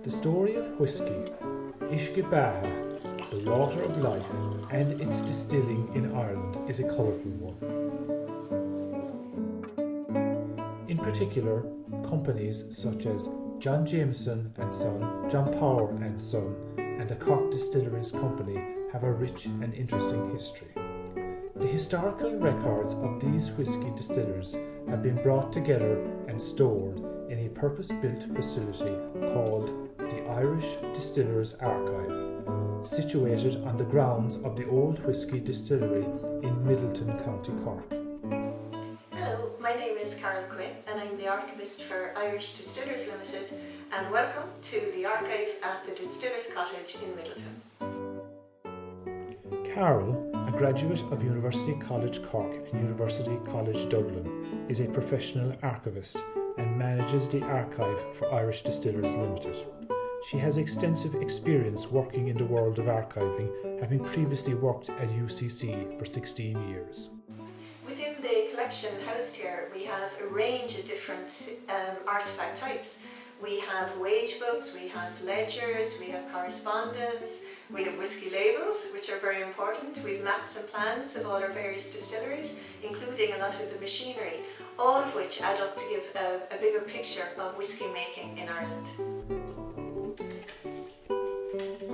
The story of whiskey, Ishgebaha, the water of life, and its distilling in Ireland is a colourful one. In particular, companies such as John Jameson and Son, John Power and Son, and the Cork Distilleries Company have a rich and interesting history. The historical records of these whisky distillers have been brought together and stored in a purpose-built facility called the Irish Distillers Archive, situated on the grounds of the Old Whisky Distillery in Middleton, County Cork. Hello, my name is Carol Quinn and I'm the archivist for Irish Distillers Limited, and welcome to the archive at the Distillers Cottage in Middleton. Carol, a graduate of University College Cork and University College Dublin, is a professional archivist and manages the archive for Irish Distillers Limited. She has extensive experience working in the world of archiving, having previously worked at UCC for 16 years. Within the collection housed here, we have a range of different artefact types. We have wage books, we have ledgers, we have correspondence, we have whisky labels, which are very important. We have maps and plans of all our various distilleries, including a lot of the machinery, all of which add up to give a bigger picture of whisky making in Ireland.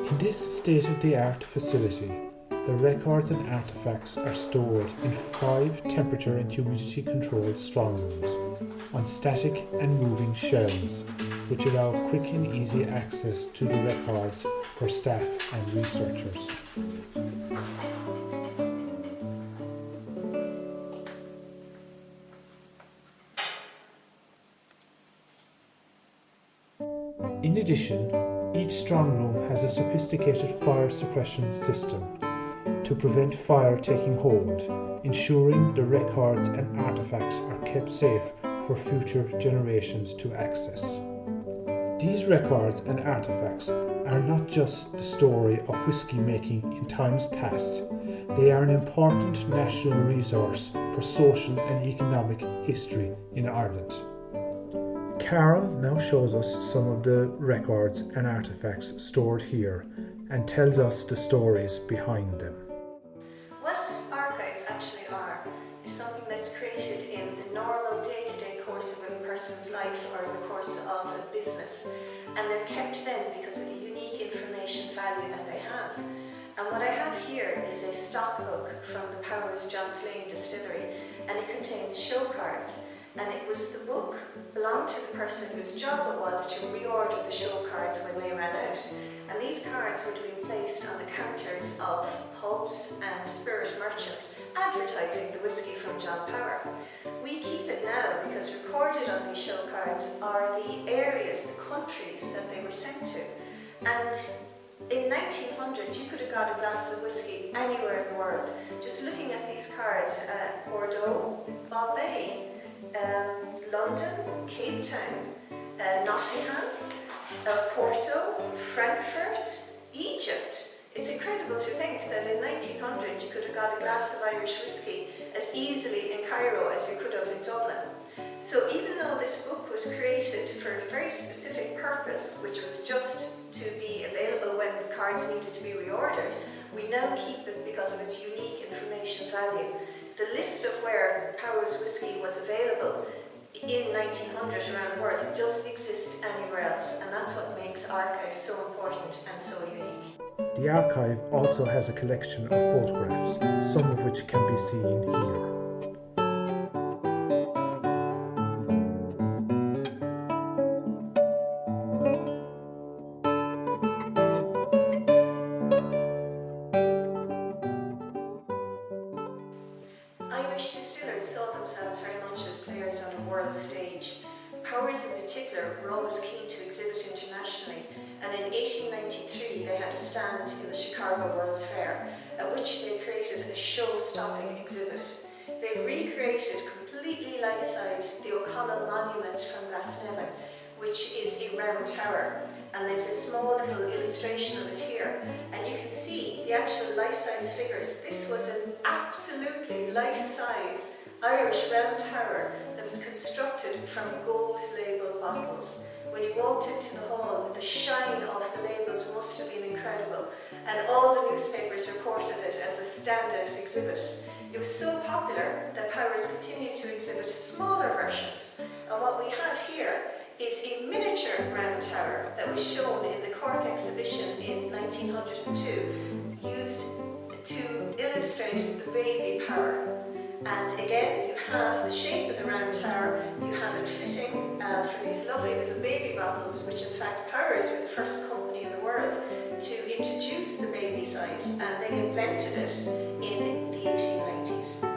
In this state-of-the-art facility, the records and artefacts are stored in 5 temperature and humidity controlled strongrooms on static and moving shelves, which allow quick and easy access to the records for staff and researchers. In addition, each strongroom has a sophisticated fire suppression system to prevent fire taking hold, ensuring the records and artefacts are kept safe for future generations to access. These records and artefacts are not just the story of whisky making in times past, they are an important national resource for social and economic history in Ireland. Carol now shows us some of the records and artefacts stored here and tells us the stories behind them. What archives actually are is something that's created in the normal day-to-day course of a person's life or in the course of a business, and they're kept then because of the unique information value that they have. And what I have here is a stock book from the Powers Johns Lane Distillery, and it contains show cards. And it was the book belonged to the person whose job it was to reorder the show cards when they ran out. And these cards would have been placed on the counters of pubs and spirit merchants advertising the whisky from John Power. We keep it now because recorded on these show cards are the areas, the countries that they were sent to. And in 1900, you could have got a glass of whisky anywhere in the world. Just looking at these cards, Bordeaux, Bombay, London, Cape Town, Nottingham, Porto, Frankfurt, Egypt. It's incredible to think that in 1900 you could have got a glass of Irish whisky as easily in Cairo as you could have in Dublin. So even though this book was created for a very specific purpose, which was just to be available when cards needed to be reordered, we now keep it because of its unique information value. The list of where Powers whisky was available in 1900 around the world doesn't exist anywhere else, and that's what makes archives so important and so unique. The archive also has a collection of photographs, some of which can be seen here. Irish distillers saw themselves very much as players on a world stage. Powers in particular were always keen to exhibit internationally, and in 1893 they had a stand in the Chicago World's Fair, at which they created a show-stopping exhibit. They recreated completely life-size the O'Connell Monument from Glasnevin, which is a round tower, and there's a small little illustration of it here, and you can see the actual life-size figures, this was an absolutely life-size Irish round tower that was constructed from gold label bottles. When you walked into the hall, the shine of the labels must have been incredible, and all the newspapers reported it as a standout exhibit. It was so popular that Powers continued to exhibit smaller versions, and what we have here is a miniature round tower that was shown in the Cork exhibition in 1902, used to illustrate the baby power. And again, you have the shape of the round tower, you have it fitting for these lovely little baby bottles, which in fact Powers were the first company in the world to introduce the baby size, and they invented it in the 1890s.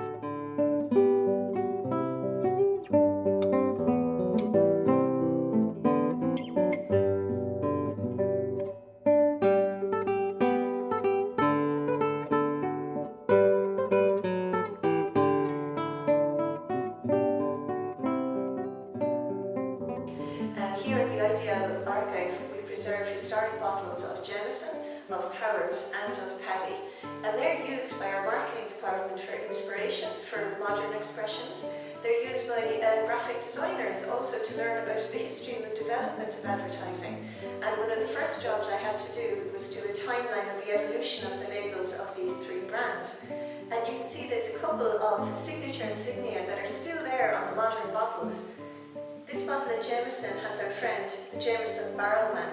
Here at the Ideal Archive, we preserve historic bottles of Jameson, of Powers and of Paddy, and they're used by our marketing department for inspiration, for modern expressions. They're used by graphic designers also to learn about the history and the development of advertising. And one of the first jobs I had to do was do a timeline of the evolution of the labels of these three brands. And you can see there's a couple of signature insignia that are still there on the modern bottles. This bottle of Jameson has our friend, the Jameson Barrelman,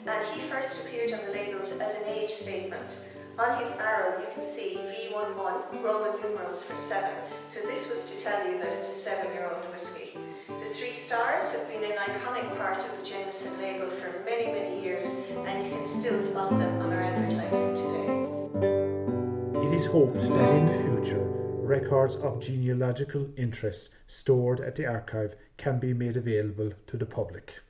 and he first appeared on the labels as an age statement. On his barrel you can see V11, Roman numerals for 7, so this was to tell you that it's a 7-year-old whisky. The 3 stars have been an iconic part of the Jameson label for many, many years, and you can still spot them on our advertising today. It is hoped that in the future, records of genealogical interest stored at the archive can be made available to the public.